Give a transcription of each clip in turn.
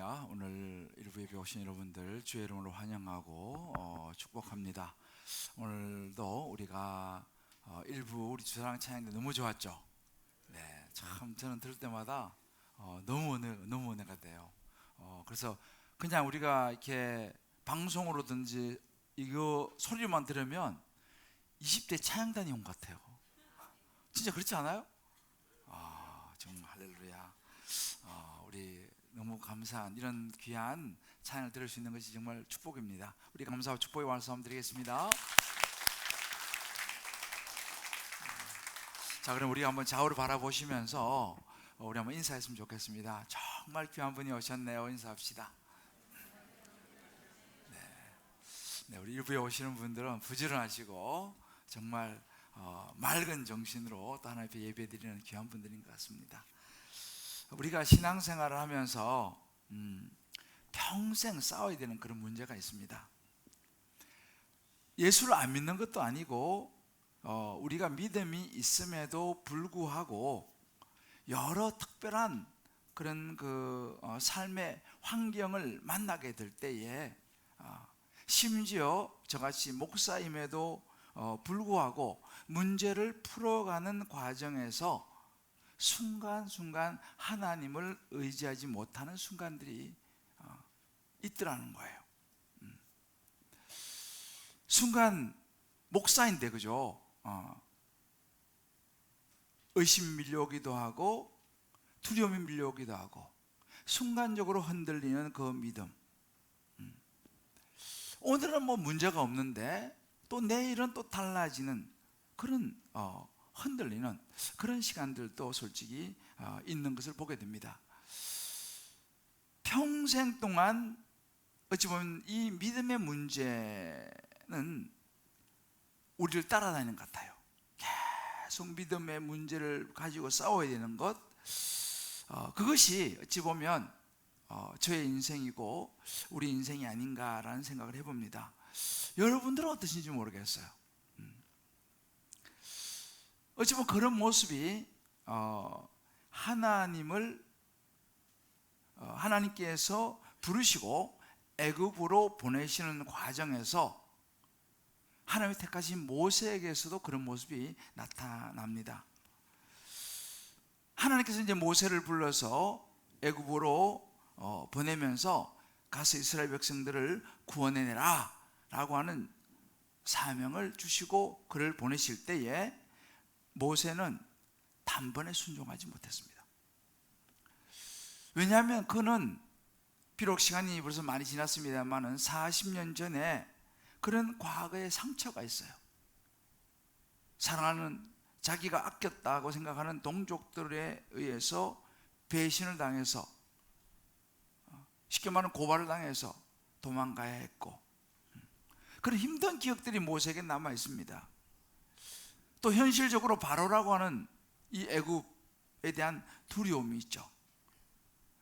할렐루야. 오늘 일부 예배 오신 여러분들 주의 이름으로 환영하고 축복합니다. 오늘도 우리가 일부 우리 주사랑 찬양도 너무 좋았죠. 네, 참 저는 들을 때마다 너무 은혜가 돼요. 그래서 그냥 우리가 이렇게 방송으로든지 이거 소리만 들으면 20대 찬양단이 온 것 같아요. 진짜 그렇지 않아요? 정말 할렐루야. 우리 너무 감사한 이런 귀한 찬양을 들을 수 있는 것이 정말 축복입니다. 우리 감사하고 축복의 말씀 드리겠습니다. 자, 그럼 우리가 한번 좌우를 바라보시면서 우리 한번 인사했으면 좋겠습니다. 정말 귀한 분이 오셨네요. 인사합시다. 네, 우리 일부에 오시는 분들은 부지런하시고 정말 맑은 정신으로 또 하나님 앞에 예배드리는 귀한 분들인 것 같습니다. 우리가 신앙생활을 하면서 평생 싸워야 되는 그런 문제가 있습니다. 예수를 안 믿는 것도 아니고 우리가 믿음이 있음에도 불구하고 여러 특별한 그런 삶의 환경을 만나게 될 때에 심지어 저같이 목사임에도 불구하고 문제를 풀어가는 과정에서 순간순간 하나님을 의지하지 못하는 순간들이 있더라는 거예요. 순간 목사인데 그죠? 의심 밀려오기도 하고 두려움이 밀려오기도 하고 순간적으로 흔들리는 그 믿음. 오늘은 뭐 문제가 없는데 또 내일은 또 달라지는 그런 흔들리는 그런 시간들도 솔직히 있는 것을 보게 됩니다. 평생 동안 어찌 보면 이 믿음의 문제는 우리를 따라다니는 것 같아요. 계속 믿음의 문제를 가지고 싸워야 되는 것, 그것이 어찌 보면 저의 인생이고 우리 인생이 아닌가라는 생각을 해봅니다. 여러분들은 어떠신지 모르겠어요. 어찌 보면 그런 모습이 하나님께서 부르시고 애굽으로 보내시는 과정에서 하나님이 택하신 모세에게서도 그런 모습이 나타납니다. 하나님께서 이제 모세를 불러서 애굽으로 보내면서 가서 이스라엘 백성들을 구원해내라 라고 하는 사명을 주시고 그를 보내실 때에 모세는 단번에 순종하지 못했습니다. 왜냐하면 그는 비록 시간이 벌써 많이 지났습니다만 40년 전에 그런 과거의 상처가 있어요. 사랑하는 자기가 아꼈다고 생각하는 동족들에 의해서 배신을 당해서 쉽게 말하면 고발을 당해서 도망가야 했고 그런 힘든 기억들이 모세에게 남아 있습니다. 또 현실적으로 바로라고 하는 이 애굽에 대한 두려움이 있죠.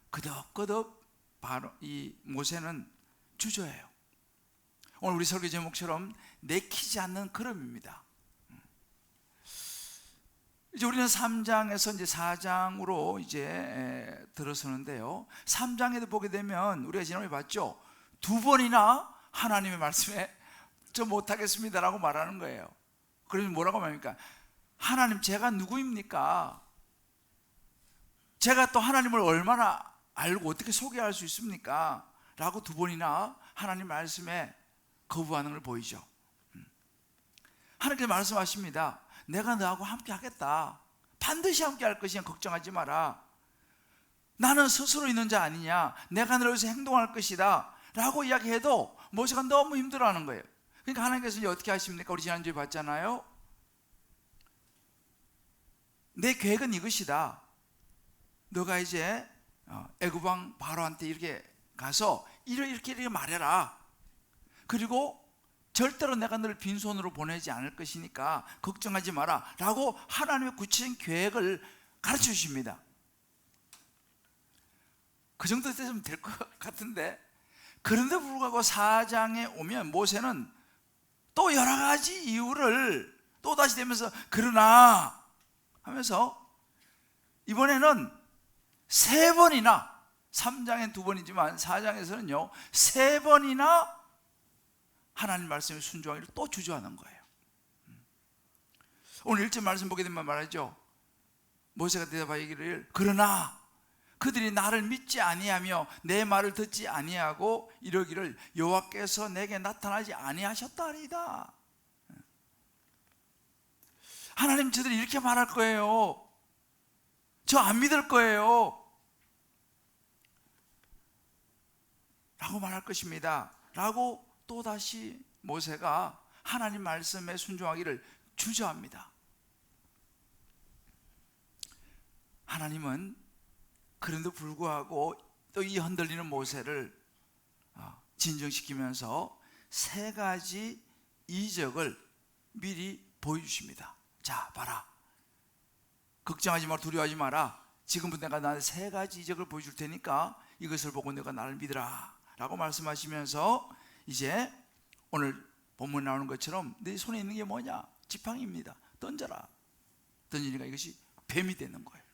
그덕그덕 바로 이 모세는 주저해요. 오늘 우리 설교 제목처럼 내키지 않는 걸음입니다. 이제 우리는 3장에서 이제 4장으로 이제 들어서는데요. 3장에도 보게 되면 우리가 지난번에 봤죠. 2번이나 하나님의 말씀에 저 못하겠습니다라고 말하는 거예요. 그러면 뭐라고 말합니까? 하나님 제가 누구입니까? 제가 또 하나님을 얼마나 알고 어떻게 소개할 수 있습니까? 라고 2번이나 하나님 말씀에 거부하는 걸 보이죠. 하나님께서 말씀하십니다. 내가 너하고 함께 하겠다. 반드시 함께 할 것이야. 걱정하지 마라. 나는 스스로 있는 자 아니냐. 내가 너를 위해서 행동할 것이다 라고 이야기해도 모세가 너무 힘들어하는 거예요. 그러니까 하나님께서 이제 어떻게 하십니까? 우리 지난주에 봤잖아요. 내 계획은 이것이다. 너가 이제 애굽 왕 바로한테 이렇게 가서 이렇게 말해라. 그리고 절대로 내가 너를 빈손으로 보내지 않을 것이니까 걱정하지 마라 라고 하나님의 구체적인 계획을 가르쳐 주십니다. 그 정도 됐으면 될 것 같은데 그런데 불구하고 4장에 오면 모세는 또 여러 가지 이유를 또다시 대면서 그러나 하면서 이번에는 3번이나 3장엔 2번이지만 4장에서는요 3번이나 하나님 말씀에 순종하기를 또 주저하는 거예요. 오늘 1절 말씀 보게 되면 말하죠. 모세가 대답하기를 그러나 그들이 나를 믿지 아니하며 내 말을 듣지 아니하고 이러기를 여호와께서 내게 나타나지 아니하셨다리이다. 하나님 저들이 이렇게 말할 거예요. 저 안 믿을 거예요 라고 말할 것입니다 라고 또다시 모세가 하나님 말씀에 순종하기를 주저합니다. 하나님은 그런데도 불구하고 또 이 흔들리는 모세를 진정시키면서 3가지 이적을 미리 보여주십니다. 자, 봐라. 걱정하지 마라, 두려워하지 마라. 지금부터 내가 나한테 3가지 이적을 보여줄 테니까 이것을 보고 내가 나를 믿으라 라고 말씀하시면서 이제 오늘 본문에 나오는 것처럼 내 손에 있는 게 뭐냐? 지팡이입니다. 던져라. 던지니까 이것이 뱀이 되는 거예요.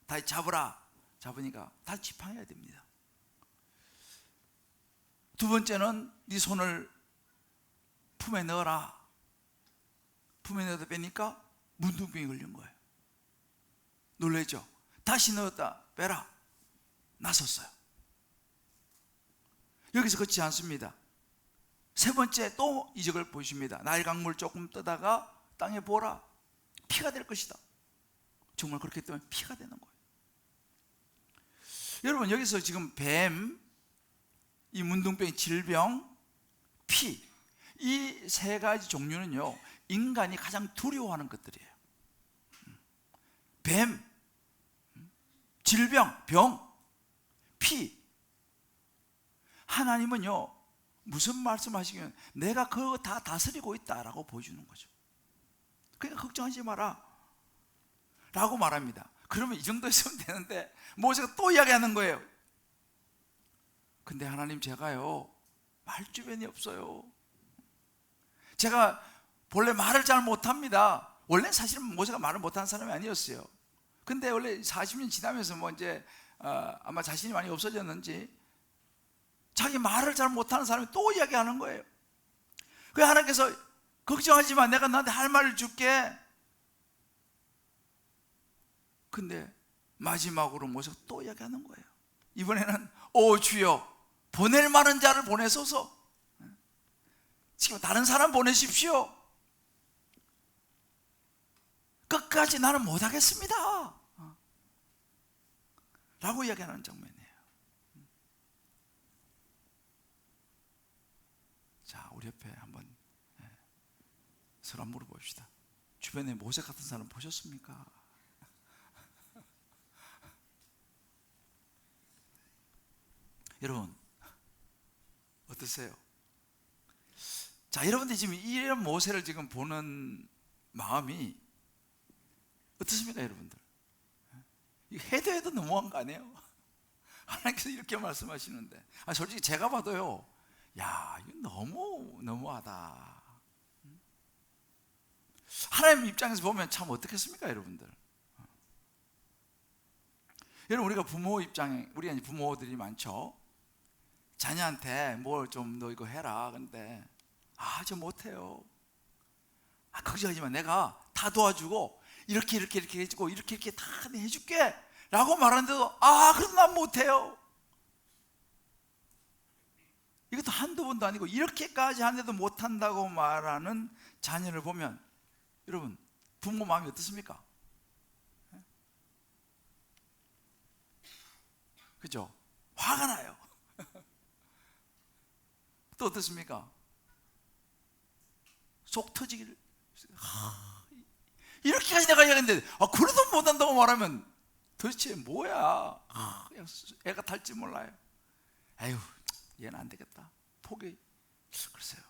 다시 잡으라. 잡으니까 다 지팡이가 됩니다. 2번째는 네 손을 품에 넣어라. 품에 넣어다 빼니까 문둥병이 걸린 거예요. 놀라죠? 다시 넣었다 빼라. 나섰어요. 여기서 그렇지 않습니다. 3번째 또 이적을 보여줍니다. 나일강물 조금 떠다가 땅에 보라. 피가 될 것이다. 정말 그렇게 뜨면 피가 되는 거예요. 여러분 여기서 지금 뱀, 이 문둥병, 질병, 피, 이 3가지 종류는요 인간이 가장 두려워하는 것들이에요. 뱀, 질병, 병, 피. 하나님은요 무슨 말씀하시면 내가 그거 다 다스리고 있다라고 보여주는 거죠. 그러니까 걱정하지 마라 라고 말합니다. 그러면 이 정도 있으면 되는데 모세가 또 이야기하는 거예요. 근데 하나님 제가요 말주변이 없어요. 제가 원래 말을 잘 못합니다. 원래 사실은 모세가 말을 못하는 사람이 아니었어요. 근데 원래 40년 지나면서 뭐 이제 아마 자신이 많이 없어졌는지 자기 말을 잘 못하는 사람이 또 이야기하는 거예요. 그래서 하나님께서 걱정하지 마, 내가 너한테 할 말을 줄게. 근데 마지막으로 모세가 또 이야기하는 거예요. 이번에는 오 주여 보낼 만한 자를 보내소서. 지금 다른 사람 보내십시오. 끝까지 나는 못하겠습니다 라고 이야기하는 장면이에요. 자, 우리 옆에 한번 서로 한번 물어봅시다. 주변에 모세 같은 사람 보셨습니까? 여러분 어떠세요? 자, 여러분들이 지금 이런 모세를 지금 보는 마음이 어떻습니까, 여러분들? 해도 해도 너무한 거 아니에요? 하나님께서 이렇게 말씀하시는데, 솔직히 제가 봐도요, 야, 이거 너무하다. 하나님 입장에서 보면 참 어떻겠습니까, 여러분들? 여러분, 우리가 부모 입장에, 우리가 이제 부모들이 많죠. 자녀한테 뭘 좀 너 이거 해라. 근데 저 못해요. 걱정하지 마. 내가 다 도와주고 이렇게 해주고 이렇게 다 해줄게 라고 말하는데도 그래도 난 못해요. 이것도 한두 번도 아니고 이렇게까지 하는데도 못한다고 말하는 자녀를 보면 여러분 부모 마음이 어떻습니까? 그죠? 화가 나요. 또 어떻습니까? 속 터지기를 이렇게까지 내가 이야기했는데 그래도 못한다고 말하면 도대체 뭐야? 애가 탈지 몰라요. 에휴, 얘는 안 되겠다. 포기. 글쎄요.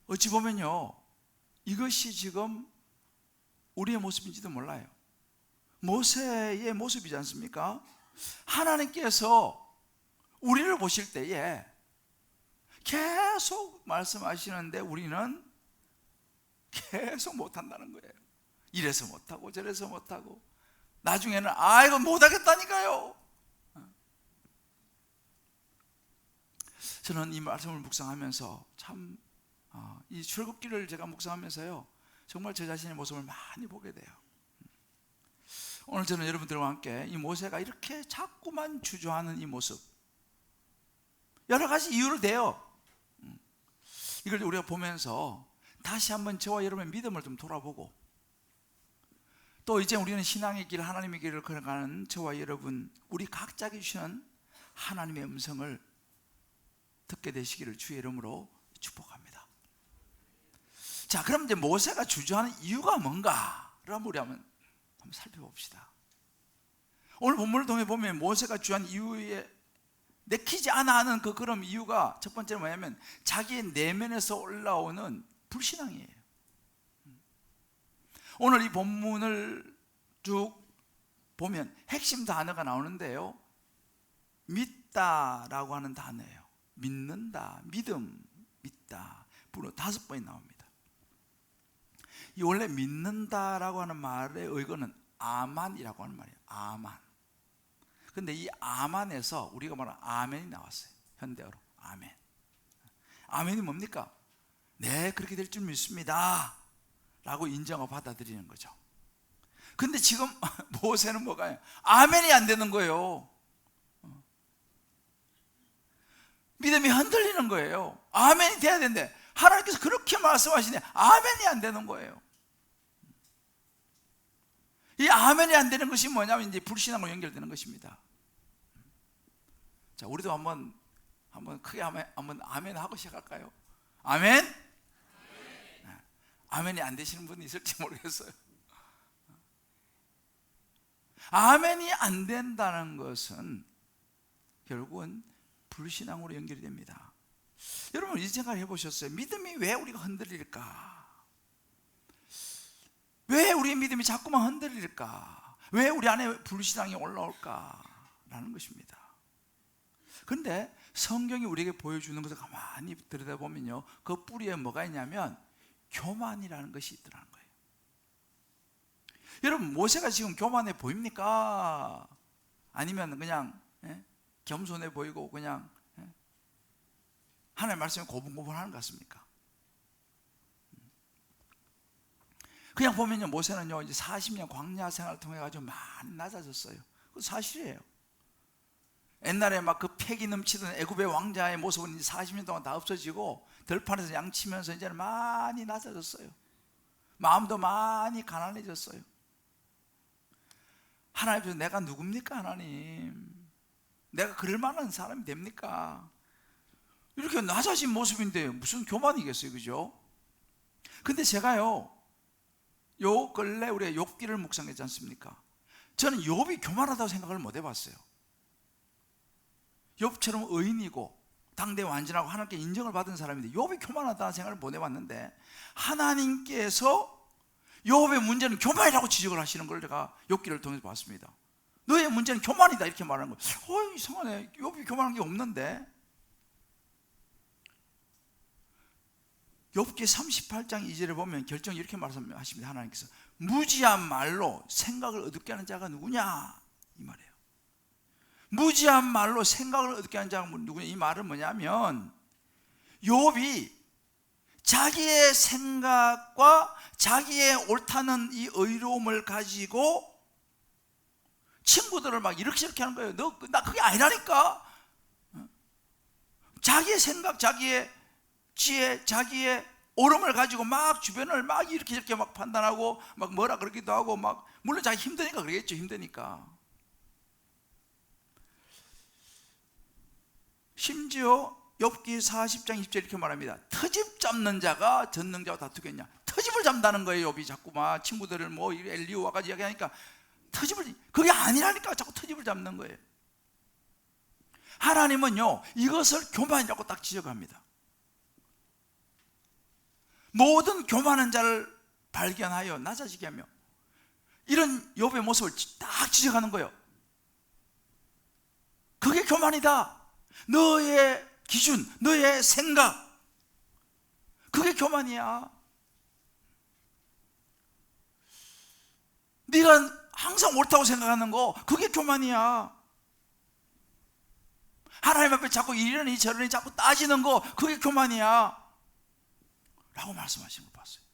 어찌 보면요, 이것이 지금 우리의 모습인지도 몰라요. 모세의 모습이지 않습니까? 하나님께서 우리를 보실 때에 계속 말씀하시는데 우리는 계속 못한다는 거예요. 이래서 못하고 저래서 못하고 나중에는 이거 못하겠다니까요. 저는 이 말씀을 묵상하면서 참 이 출애굽기를 제가 묵상하면서요 정말 제 자신의 모습을 많이 보게 돼요. 오늘 저는 여러분들과 함께 이 모세가 이렇게 자꾸만 주저하는 이 모습, 여러 가지 이유를 대요. 이걸 우리가 보면서 다시 한번 저와 여러분의 믿음을 좀 돌아보고, 또 이제 우리는 신앙의 길, 하나님의 길을 걸어가는 저와 여러분, 우리 각자에게 주시는 하나님의 음성을 듣게 되시기를 주의 이름으로 축복합니다. 자, 그럼 이제 모세가 주저하는 이유가 뭔가를 우리 한번 살펴봅시다. 오늘 본문을 통해 보면 모세가 주저한 이유에 내키지 않아 하는 그런 이유가 첫 번째는 뭐냐면 자기의 내면에서 올라오는 불신앙이에요. 오늘 이 본문을 쭉 보면 핵심 단어가 나오는데요, 믿다라고 하는 단어예요. 믿는다, 믿음, 믿다, 불어 5번이 나옵니다. 이 원래 믿는다라고 하는 말의 의거는 아만이라고 하는 말이에요. 아만. 근데 이 아만에서 우리가 말하는 아멘이 나왔어요. 현대어로 아멘. 아멘이 뭡니까? 네, 그렇게 될 줄 믿습니다 라고 인정하고 받아들이는 거죠. 근데 지금 모세는 뭐가요? 아멘이 안 되는 거예요. 믿음이 흔들리는 거예요. 아멘이 돼야 되는데 하나님께서 그렇게 말씀하시는데 아멘이 안 되는 거예요. 이 아멘이 안 되는 것이 뭐냐면 이제 불신앙으로 연결되는 것입니다. 자, 우리도 한번 크게 한번 아멘 하고 시작할까요? 아멘? 아멘이 안 되시는 분이 있을지 모르겠어요. 아멘이 안 된다는 것은 결국은 불신앙으로 연결이 됩니다. 여러분 이 생각 해보셨어요? 믿음이 왜 우리가 흔들릴까? 왜 우리의 믿음이 자꾸만 흔들릴까? 왜 우리 안에 불신앙이 올라올까? 라는 것입니다. 그런데 성경이 우리에게 보여주는 것을 가만히 들여다보면요, 그 뿌리에 뭐가 있냐면 교만이라는 것이 있더라는 거예요. 여러분 모세가 지금 교만해 보입니까? 아니면 그냥 겸손해 보이고 그냥 하나님의 말씀에 고분고분하는 것 같습니까? 그냥 보면요, 모세는요 이제 40년 광야 생활을 통해 가지고 많이 낮아졌어요. 그건 사실이에요. 옛날에 막 그 패기 넘치던 애굽의 왕자의 모습은 이제 40년 동안 다 없어지고 들판에서 양치면서 이제는 많이 낮아졌어요. 마음도 많이 가난해졌어요. 하나님 앞에서 내가 누굽니까? 하나님, 내가 그럴 만한 사람이 됩니까? 이렇게 낮아진 모습인데 무슨 교만이겠어요, 그죠? 근데 제가요 요 근래 우리가 욥기를 묵상했지 않습니까? 저는 욥이 교만하다고 생각을 못 해봤어요. 욥처럼 의인이고 당대 완전하고 하나님께 인정을 받은 사람인데 욥이 교만하다는 생각을 못 해봤는데, 하나님께서 욥의 문제는 교만이라고 지적을 하시는 걸 제가 욥기를 통해서 봤습니다. 너의 문제는 교만이다 이렇게 말하는 거예요. 이상하네, 욥이 교만한 게 없는데. 욥기 38장 2절에 보면 결정 이렇게 말씀하십니다. 하나님께서 무지한 말로 생각을 어둡게 하는 자가 누구냐 이 말이에요. 무지한 말로 생각을 어둡게 하는 자가 누구냐, 이 말은 뭐냐면 욥이 자기의 생각과 자기의 옳다는 이 의로움을 가지고 친구들을 막 이렇게 저렇게 하는 거예요. 나 그게 아니라니까. 자기의 생각, 자기의 지혜, 자기의 옳음을 가지고 막 주변을 막 이렇게 저렇게 막 판단하고 막 뭐라 그러기도 하고, 막 물론 자기 힘드니까 그러겠죠. 힘드니까. 심지어 욥기 40장 20절 이렇게 말합니다. 터집 잡는 자가 전능자와 다투겠냐. 터집을 잡는다는 거예요. 욥이 자꾸만 친구들을 뭐 엘리우 와가지고 이야기하니까 터집을, 그게 아니라니까 자꾸 터집을 잡는 거예요. 하나님은요 이것을 교만이라고 딱 지적합니다. 모든 교만한 자를 발견하여 낮아지게 하며 이런 욥의 모습을 딱 지적하는 거예요. 그게 교만이다. 너의 기준, 너의 생각, 그게 교만이야. 네가 항상 옳다고 생각하는 거, 그게 교만이야. 하나님 앞에 자꾸 이러니 저러니 자꾸 따지는 거, 그게 교만이야 라고 말씀하시는 걸 봤어요.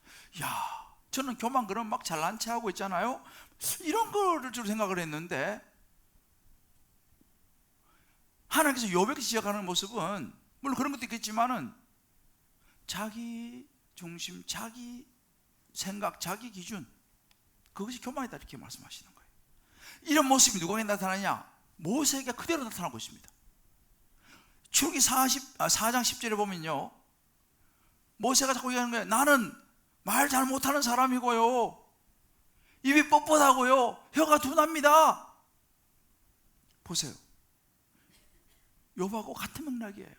야, 저는 교만 그러면 막 잘난 체 하고 있잖아요. 이런 거를 줄 생각을 했는데, 하나님께서 욥에게 지적하는 모습은 물론 그런 것도 있겠지만은 자기 중심, 자기 생각, 자기 기준, 그것이 교만이다 이렇게 말씀하시는 거예요. 이런 모습이 누구에게 나타나냐? 모세에게 그대로 나타나고 있습니다. 출애굽기 4장 10절에 보면요, 모세가 자꾸 얘기하는 거예요. 나는 말 잘 못하는 사람이고요, 입이 뻣뻣하고요, 혀가 둔합니다. 보세요, 욥하고 같은 맥락이에요.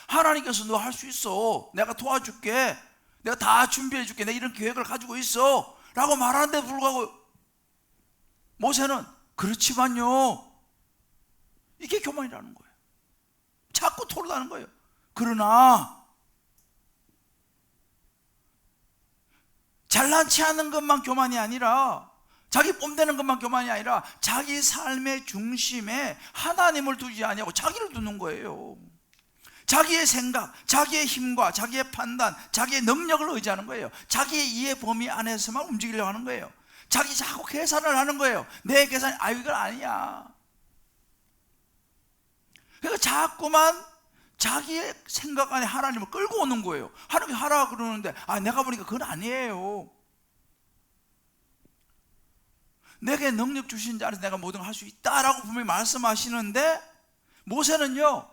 하나님께서 너 할 수 있어, 내가 도와줄게, 내가 다 준비해 줄게, 내가 이런 계획을 가지고 있어 라고 말하는데 불구하고 모세는 그렇지만요, 이게 교만이라는 거예요. 자꾸 토론하는 거예요. 그러나 잘난 체 하는 것만 교만이 아니라, 자기 뽐내는 것만 교만이 아니라 자기 삶의 중심에 하나님을 두지 아니하고 자기를 두는 거예요. 자기의 생각, 자기의 힘과 자기의 판단, 자기의 능력을 의지하는 거예요. 자기의 이해 범위 안에서만 움직이려고 하는 거예요. 자기 자꾸 계산을 하는 거예요. 내 계산이 이건 아니야. 그러니까 자꾸만 자기의 생각 안에 하나님을 끌고 오는 거예요. 하나님이 하라 그러는데 내가 보니까 그건 아니에요. 내게 능력 주신 자 안에서 내가 모든 걸 할 수 있다라고 분명히 말씀하시는데, 모세는요,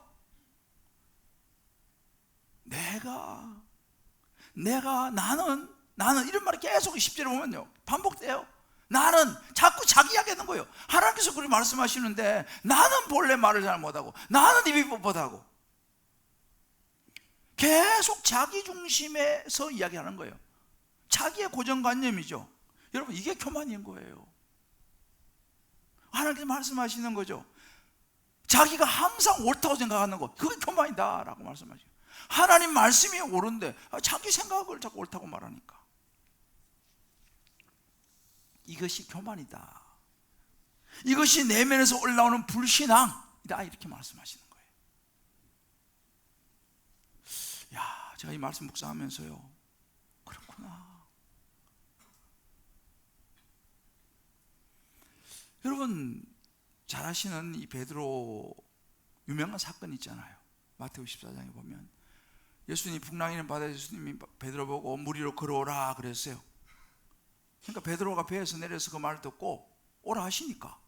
나는 이런 말이 계속 10절에 보면요 반복돼요. 나는 자꾸 자기 이야기하는 거예요. 하나님께서 그렇게 말씀하시는데 나는 본래 말을 잘 못하고, 나는 입이 뻣뻣하고, 계속 자기 중심에서 이야기하는 거예요. 자기의 고정관념이죠. 여러분, 이게 교만인 거예요. 하나님께서 말씀하시는 거죠. 자기가 항상 옳다고 생각하는 것, 그게 교만이다 라고 말씀하시죠. 하나님 말씀이 옳은데 자기 생각을 자꾸 옳다고 말하니까, 이것이 교만이다, 이것이 내면에서 올라오는 불신앙이다 이렇게 말씀하시는 거예요. 야, 제가 이 말씀 묵상하면서요, 그렇구나. 여러분 잘 아시는 이 베드로 유명한 사건 있잖아요. 마태복음 14장에 보면 예수님이 풍랑이는 바다에, 예수님이 베드로 보고 물 위로 걸어오라 그랬어요. 그러니까 베드로가 배에서 내려서 그 말을 듣고 오라 하시니까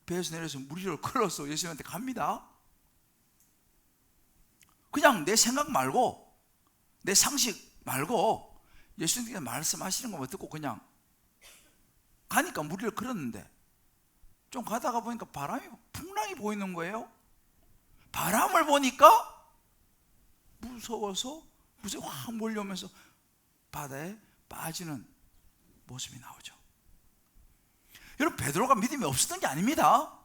배에서 내려서 물 위로 걸어서 예수님한테 갑니다. 그냥 내 생각 말고, 내 상식 말고 예수님께서 말씀하시는 것만 듣고 그냥 가니까 물 위로 걸었는데, 좀 가다가 보니까 풍랑이 보이는 거예요. 바람을 보니까 무서워서 물이 확 몰려오면서 바다에 빠지는 모습이 나오죠. 여러분, 베드로가 믿음이 없었던 게 아닙니다.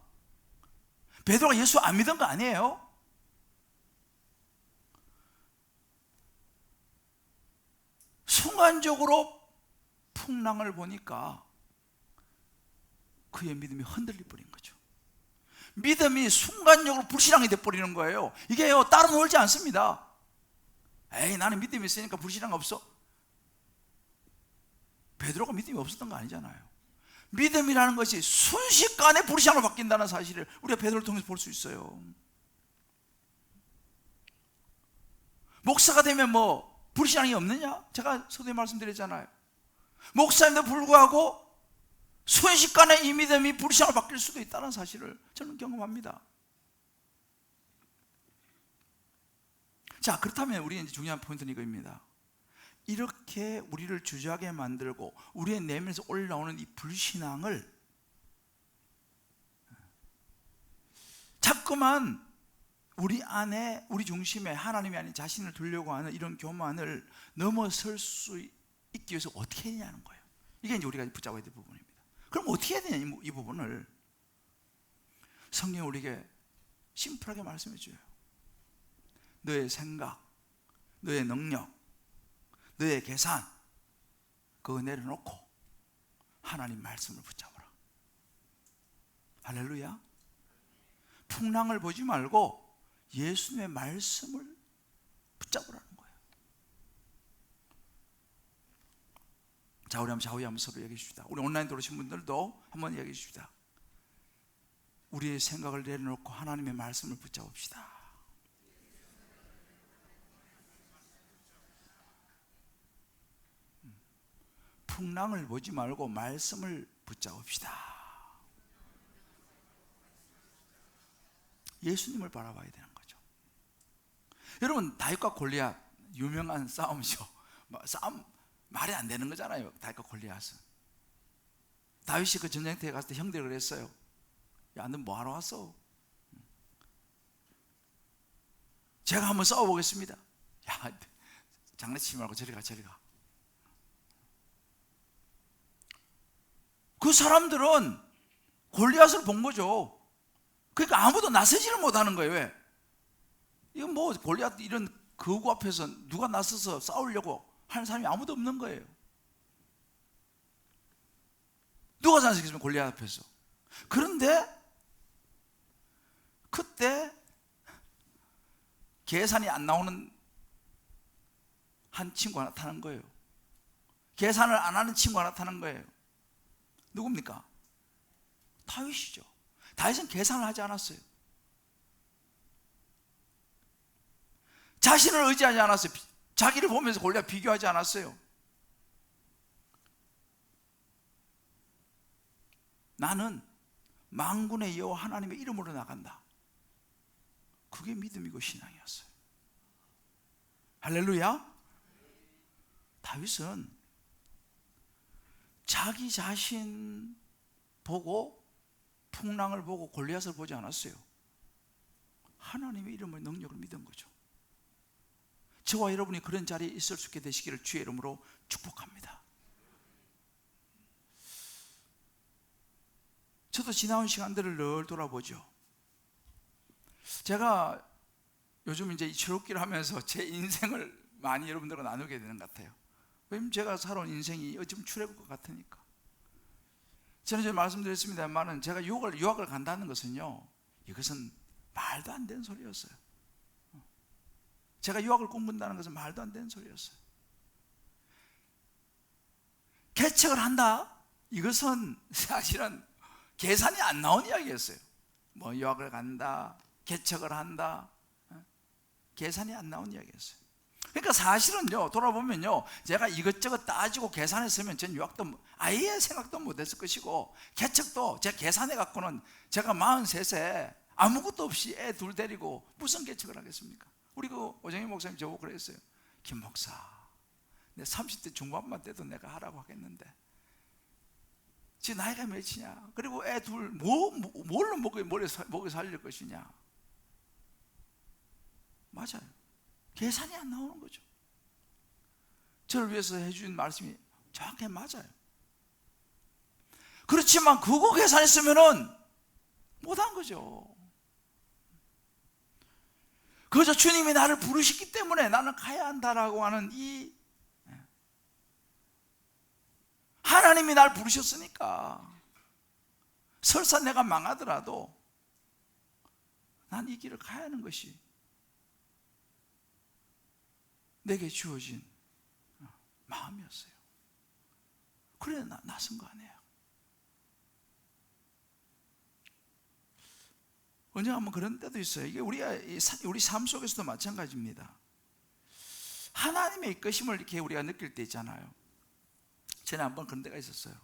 베드로가 예수 안 믿은 거 아니에요. 순간적으로 풍랑을 보니까 그의 믿음이 흔들려 버린 거죠. 믿음이 순간적으로 불신앙이 돼버리는 거예요. 이게요, 따로 놀지 않습니다. 에이, 나는 믿음이 있으니까 불신앙 없어. 베드로가 믿음이 없었던 거 아니잖아요. 믿음이라는 것이 순식간에 불신앙으로 바뀐다는 사실을 우리가 베드로를 통해서 볼 수 있어요. 목사가 되면 뭐 불신앙이 없느냐? 제가 서두에 말씀드렸잖아요. 목사인데도 불구하고 순식간에 이 믿음이 불신앙으로 바뀔 수도 있다는 사실을 저는 경험합니다. 자, 그렇다면 우리의 이제 중요한 포인트는 이거입니다. 이렇게 우리를 주저하게 만들고 우리의 내면에서 올라오는 이 불신앙을 자꾸만 우리 안에, 우리 중심에 하나님이 아닌 자신을 두려고 하는 이런 교만을 넘어설 수 있기 위해서 어떻게 해야 되냐는 거예요. 이게 이제 우리가 붙잡아야 될 부분입니다. 그럼 어떻게 해야 되냐, 이 부분을 성경이 우리에게 심플하게 말씀해 줘요. 너의 생각, 너의 능력, 너의 계산, 그거 내려놓고 하나님 말씀을 붙잡으라. 할렐루야. 풍랑을 보지 말고 예수님의 말씀을 붙잡으라는 거예요. 자, 우리 한번 좌우에 한번 서로 얘기해 줍시다. 우리 온라인 들어오신 분들도 한번 얘기해 줍시다. 우리의 생각을 내려놓고 하나님의 말씀을 붙잡읍시다. 풍랑을 보지 말고 말씀을 붙잡읍시다. 예수님을 바라봐야 되는 거죠. 여러분, 다윗과 골리앗 유명한 싸움이죠. 싸움 말이 안 되는 거잖아요. 다윗과 골리앗은. 다윗이 그 전쟁터에 갔을 때 형들이 그랬어요. 야, 너 뭐하러 왔어? 제가 한번 싸워보겠습니다. 야, 장난치지 말고 저리 가, 저리 가. 그 사람들은 골리앗을 본 거죠. 그러니까 아무도 나서지를 못하는 거예요. 왜? 이건 뭐 골리앗 이런 거구 앞에서 누가 나서서 싸우려고 하는 사람이 아무도 없는 거예요. 누가 나서겠습니까? 골리앗 앞에서. 그런데 그때 계산이 안 나오는 한 친구가 나타난 거예요. 계산을 안 하는 친구가 나타난 거예요. 누굽니까? 다윗이죠. 다윗은 계산을 하지 않았어요. 자신을 의지하지 않았어요. 자기를 보면서 골리앗 비교하지 않았어요. 나는 만군의 여호와 하나님의 이름으로 나간다. 그게 믿음이고 신앙이었어요. 할렐루야. 다윗은 자기 자신 보고 풍랑을 보고 골리앗을 보지 않았어요. 하나님의 이름의 능력을 믿은 거죠. 저와 여러분이 그런 자리에 있을 수 있게 되시기를 주의 이름으로 축복합니다. 저도 지나온 시간들을 늘 돌아보죠. 제가 요즘 이제 출애굽기를 하면서 제 인생을 많이 여러분들과 나누게 되는 것 같아요. 왜냐면 제가 살아온 인생이 어쩌면 출애굽과 같으니까. 저는 이제 말씀드렸습니다만은 제가 유학을 간다는 것은요, 이것은 말도 안 되는 소리였어요. 제가 유학을 꿈꾼다는 것은 말도 안 되는 소리였어요. 개척을 한다? 이것은 사실은 계산이 안 나온 이야기였어요. 뭐 유학을 간다, 개척을 한다, 계산이 안 나온 이야기였어요. 그러니까 사실은요, 돌아보면요, 제가 이것저것 따지고 계산했으면 전 유학도 아예 생각도 못했을 것이고, 개척도 제가 계산해 갖고는 제가 43세 아무것도 없이 애 둘 데리고 무슨 개척을 하겠습니까? 우리 그 오정희 목사님 저보고 그랬어요. 김 목사, 내 30대 중반만 돼도 내가 하라고 하겠는데 지금 나이가 몇이냐? 그리고 애 둘 뭘로 먹여 살릴 것이냐? 맞아요. 계산이 안 나오는 거죠. 저를 위해서 해준 말씀이 정확히 맞아요. 그렇지만 그거 계산했으면은 못한 거죠. 그저 주님이 나를 부르셨기 때문에 나는 가야 한다라고 하는 이 하나님이 날 부르셨으니까 설사 내가 망하더라도 난 이 길을 가야 하는 것이 내게 주어진 마음이었어요. 그래 나선 거 아니에요. 언제 한번 그런 때도 있어요. 이게 우리 삶 속에서도 마찬가지입니다. 하나님의 이끄심을 이렇게 우리가 느낄 때 있잖아요. 전에 한번 그런 데가 있었어요.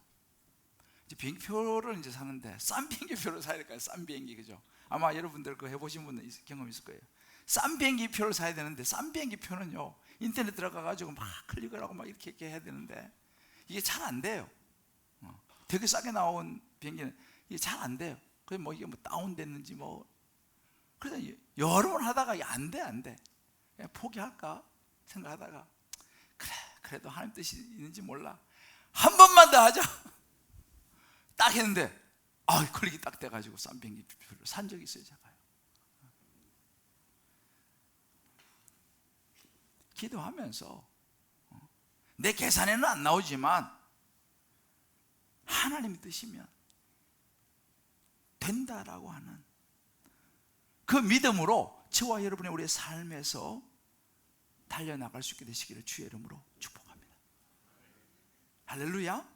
이제 비행기표를 이제 사는데 싼 비행기표를 사야 될까요? 싼 비행기, 그죠? 아마 여러분들 그거 해보신 분들 경험 있을 거예요. 싼 비행기표를 사야 되는데 싼 비행기표는요, 인터넷 들어가가지고 막 클릭을 하고 막 이렇게 해야 되는데 이게 잘 안 돼요. 되게 싸게 나온 비행기는 이게 잘 안 돼요. 그래서 뭐 이게 뭐 다운됐는지 뭐, 그래서 여러 번 하다가 이게 안 돼. 그냥 포기할까 생각하다가 그래도 하나님 뜻이 있는지 몰라, 한 번만 더 하자 딱 했는데 클릭이 딱 돼가지고 싼 비행기 표를 산 적이 있어요. 제가 기도하면서 내 계산에는 안 나오지만 하나님의 뜻이면 된다라고 하는 그 믿음으로 저와 여러분의 우리의 삶에서 달려나갈 수 있게 되시기를 주의 이름으로 축복합니다. 할렐루야.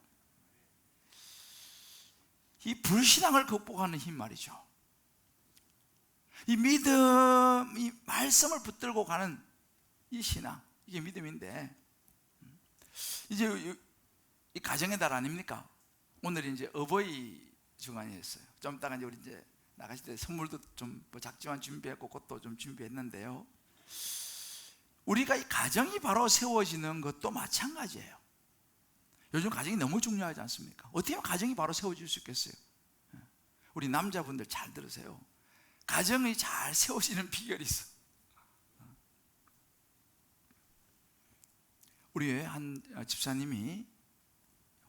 이 불신앙을 극복하는 힘 말이죠. 이 믿음, 이 말씀을 붙들고 가는 이 신앙, 이게 믿음인데, 이제 이 가정의 달 아닙니까? 오늘이 이제 어버이 주간이었어요. 좀 이따가 이제 우리 이제 나가실 때 선물도 좀 작지만 준비했고 꽃도 좀 준비했는데요. 우리가 이 가정이 바로 세워지는 것도 마찬가지예요. 요즘 가정이 너무 중요하지 않습니까? 어떻게 하면 가정이 바로 세워질 수 있겠어요? 우리 남자분들 잘 들으세요. 가정이 잘 세워지는 비결이 있어. 우리 한 집사님이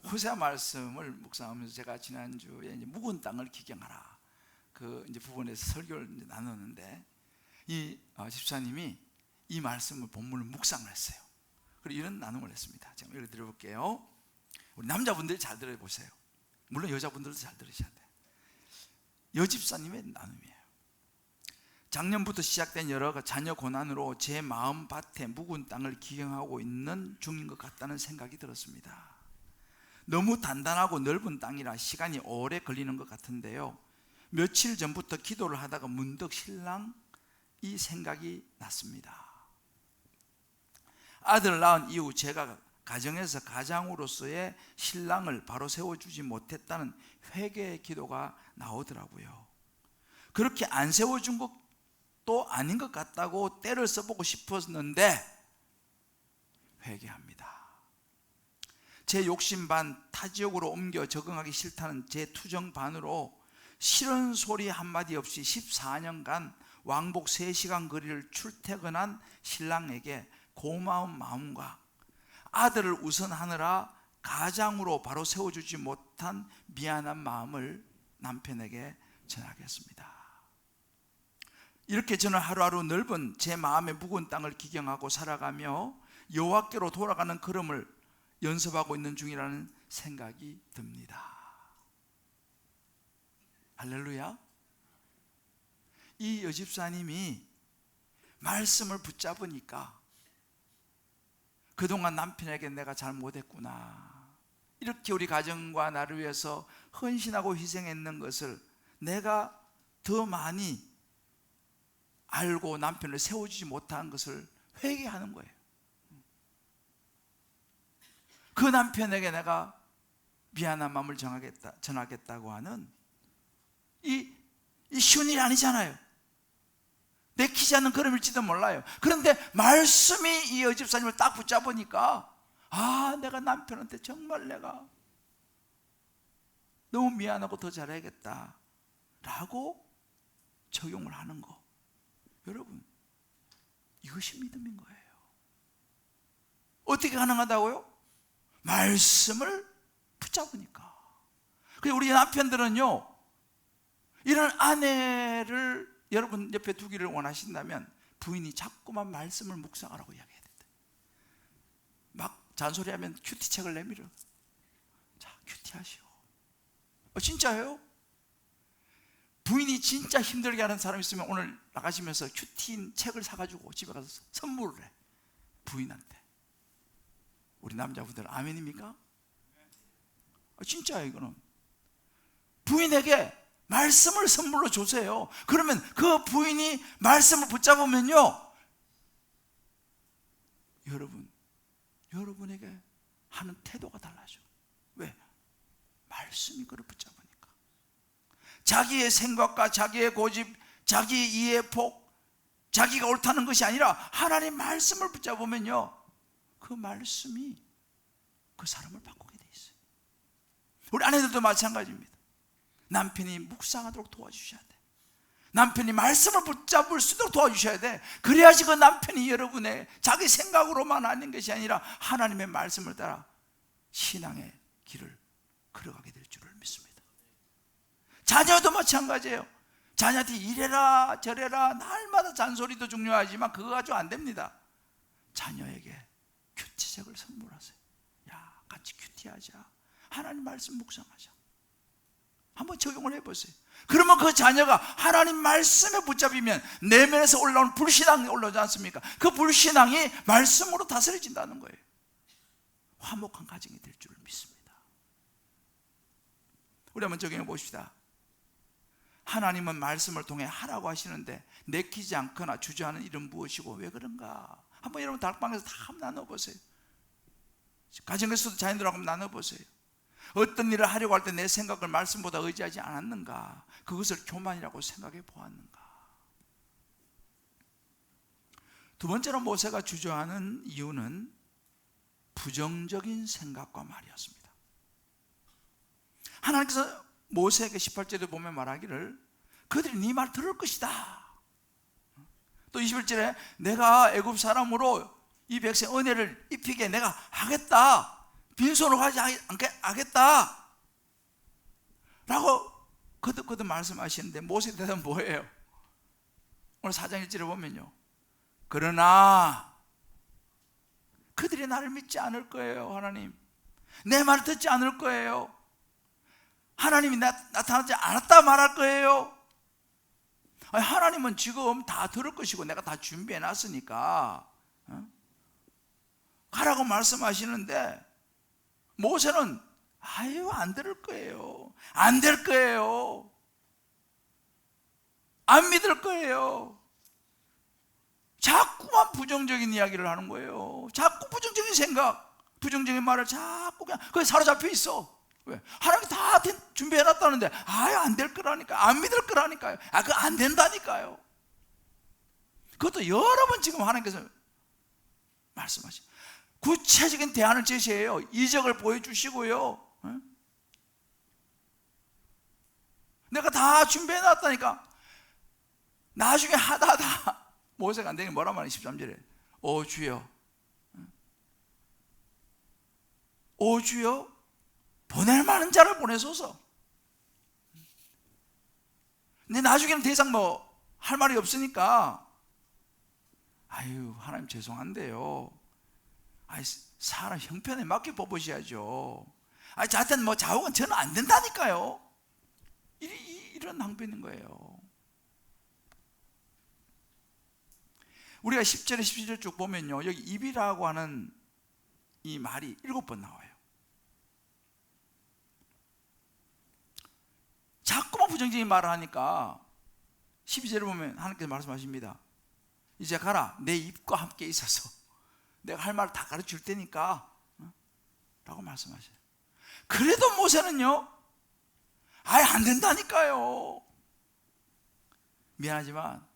호세아 말씀을 묵상하면서 제가 지난주에 이제 묵은 땅을 기경하라 그 이제 부분에서 설교를 이제 나눴는데, 이 집사님이 이 말씀을 본문을 묵상을 했어요. 그리고 이런 나눔을 했습니다. 제가 읽어드려볼게요. 우리 남자분들이 잘 들어보세요. 물론 여자분들도 잘 들으셔야 돼요. 여집사님의 나눔이에요. 작년부터 시작된 여러 자녀 고난으로 제 마음 밭에 묵은 땅을 기경하고 있는 중인 것 같다는 생각이 들었습니다. 너무 단단하고 넓은 땅이라 시간이 오래 걸리는 것 같은데요, 며칠 전부터 기도를 하다가 문득 신랑 이 생각이 났습니다. 아들을 낳은 이후 제가 가정에서 가장으로서의 신랑을 바로 세워주지 못했다는 회개의 기도가 나오더라고요. 그렇게 안 세워준 것도 아닌 것 같다고 때를 써보고 싶었는데 회개합니다. 제 욕심 반 타지역으로 옮겨 적응하기 싫다는 제 투정 반으로 싫은 소리 한마디 없이 14년간 왕복 3시간 거리를 출퇴근한 신랑에게 고마운 마음과 아들을 우선하느라 가장으로 바로 세워주지 못한 미안한 마음을 남편에게 전하겠습니다. 이렇게 저는 하루하루 넓은 제 마음의 묵은 땅을 기경하고 살아가며 여호와께로 돌아가는 걸음을 연습하고 있는 중이라는 생각이 듭니다. 할렐루야. 이 여집사님이 말씀을 붙잡으니까 그동안 남편에게 내가 잘못했구나, 이렇게 우리 가정과 나를 위해서 헌신하고 희생했는 것을 내가 더 많이 알고 남편을 세워주지 못한 것을 회개하는 거예요. 그 남편에게 내가 미안한 마음을 전하겠다고 하는 이 쉬운 일이 아니잖아요. 내키지 않는 걸음일지도 몰라요. 그런데 말씀이 이 여집사님을 딱 붙잡으니까 내가 남편한테 정말 내가 너무 미안하고 더 잘해야겠다 라고 적용을 하는 거, 여러분, 이것이 믿음인 거예요. 어떻게 가능하다고요? 말씀을 붙잡으니까. 그래서 우리 남편들은요, 이런 아내를 여러분 옆에 두기를 원하신다면 부인이 자꾸만 말씀을 묵상하라고 이야기해야 된다. 막 잔소리하면 큐티책을 내밀어. 자, 큐티하시오. 진짜예요? 부인이 진짜 힘들게 하는 사람 있으면 오늘 나가시면서 큐티 책을 사가지고 집에 가서 선물을 해, 부인한테. 우리 남자분들 아멘입니까? 진짜예요. 이거는 부인에게 말씀을 선물로 주세요. 그러면 그 부인이 말씀을 붙잡으면요, 여러분에게 하는 태도가 달라져. 왜? 말씀이 그를 붙잡으니까. 자기의 생각과 자기의 고집, 자기의 이해의 폭, 자기가 옳다는 것이 아니라 하나님 말씀을 붙잡으면요, 그 말씀이 그 사람을 바꾸게 돼 있어요. 우리 아내들도 마찬가지입니다. 남편이 묵상하도록 도와주셔야 돼. 남편이 말씀을 붙잡을 수 있도록 도와주셔야 돼. 그래야지 그 남편이 여러분의 자기 생각으로만 하는 것이 아니라 하나님의 말씀을 따라 신앙의 길을 걸어가게 될 줄을 믿습니다. 자녀도 마찬가지예요. 자녀한테 이래라 저래라 날마다 잔소리도 중요하지만 그거 가지고 안 됩니다. 자녀에게 큐티책을 선물하세요. 야, 같이 큐티하자. 하나님 말씀 묵상하자. 한번 적용을 해보세요. 그러면 그 자녀가 하나님 말씀에 붙잡히면 내면에서 올라오는 불신앙이 올라오지 않습니까? 그 불신앙이 말씀으로 다스려진다는 거예요. 화목한 가정이 될 줄을 믿습니다. 우리 한번 적용해 봅시다. 하나님은 말씀을 통해 하라고 하시는데 내키지 않거나 주저하는 일은 무엇이고 왜 그런가? 한번 여러분 다락방에서 다 한번 나눠보세요. 가정에서도 자녀들하고 한번 나눠보세요. 어떤 일을 하려고 할 때 내 생각을 말씀보다 의지하지 않았는가? 그것을 교만이라고 생각해 보았는가? 두 번째로 모세가 주저하는 이유는 부정적인 생각과 말이었습니다. 하나님께서 모세에게 18절에 보면 말하기를 그들이 네 말 들을 것이다. 또 21절에 내가 애굽 사람으로 이 백성 은혜를 입히게 내가 하겠다. 빈손으로 가지 않겠다 라고 거듭거듭 말씀하시는데 모세의 대답은 뭐예요? 오늘 4장 1절에 보면요, 그러나 그들이 나를 믿지 않을 거예요. 하나님 내 말을 듣지 않을 거예요. 하나님이 나타나지 않았다 말할 거예요. 아니, 하나님은 지금 다 들을 것이고 내가 다 준비해 놨으니까 가라고 말씀하시는데 모세는 아유 안 들을 거예요. 안 될 거예요. 안 믿을 거예요. 자꾸만 부정적인 이야기를 하는 거예요. 자꾸 부정적인 생각, 부정적인 말을 자꾸 그냥 거기에 사로잡혀 있어. 왜? 하나님이 다 준비해 놨다는데 아유 안 될 거라니까, 안 믿을 거라니까요. 그거 안 된다니까요. 그것도 여러 번 지금 하나님께서 말씀하시죠. 구체적인 대안을 제시해요. 이적을 보여주시고요. 내가 다 준비해 놨다니까. 나중에 하다 모세가 안 되니 뭐라 말해? 13절에 오 주여, 오 주여 보낼 만한 자를 보내소서. 근데 나중에는 더 이상 뭐 할 말이 없으니까 아유 하나님 죄송한데요, 사람 형편에 맞게 뽑으셔야죠. 자한테는 뭐 자욱은 저는 안 된다니까요. 이런 낭비인 거예요. 우리가 10절에 17절 쭉 보면요, 여기 입이라고 하는 이 말이 7번 나와요. 자꾸만 부정적인 말을 하니까 12절에 보면 하나님께서 말씀하십니다. 이제 가라, 내 입과 함께 있어서 내가 할 말을 다 가르쳐 줄 테니까 라고 말씀하셔요. 그래도 모세는요 아예 안 된다니까요. 미안하지만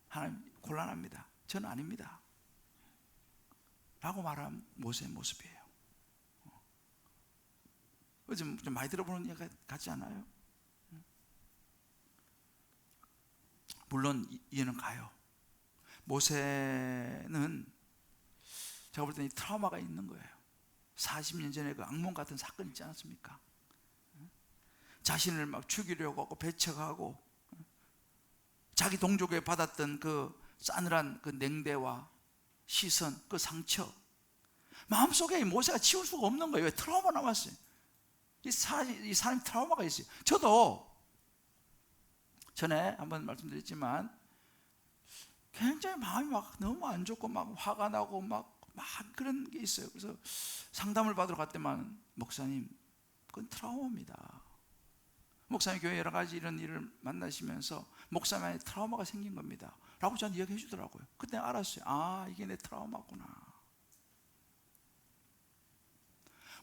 하나님 곤란합니다, 저는 아닙니다 라고 말한 모세의 모습이에요. 좀 많이 들어보는 얘기 같지 않아요? 물론 이해는 가요. 모세는 제가 볼 때는 트라우마가 있는 거예요. 40년 전에 그 악몽 같은 사건 있지 않았습니까? 자신을 막 죽이려고 하고 배척하고 자기 동족에 받았던 그 싸늘한 그 냉대와 시선, 그 상처 마음속에 모세가 지울 수가 없는 거예요. 왜? 트라우마 남았어요. 이 사람이 트라우마가 있어요. 저도 전에 한번 말씀드렸지만 굉장히 마음이 막 너무 안 좋고 막 화가 나고 막 그런 게 있어요. 그래서 상담을 받으러 갔더만 목사님 그건 트라우마입니다. 목사님 교회 여러 가지 이런 일을 만나시면서 목사님의 트라우마가 생긴 겁니다 라고 저한테 이야기해 주더라고요. 그때 알았어요. 아 이게 내 트라우마구나.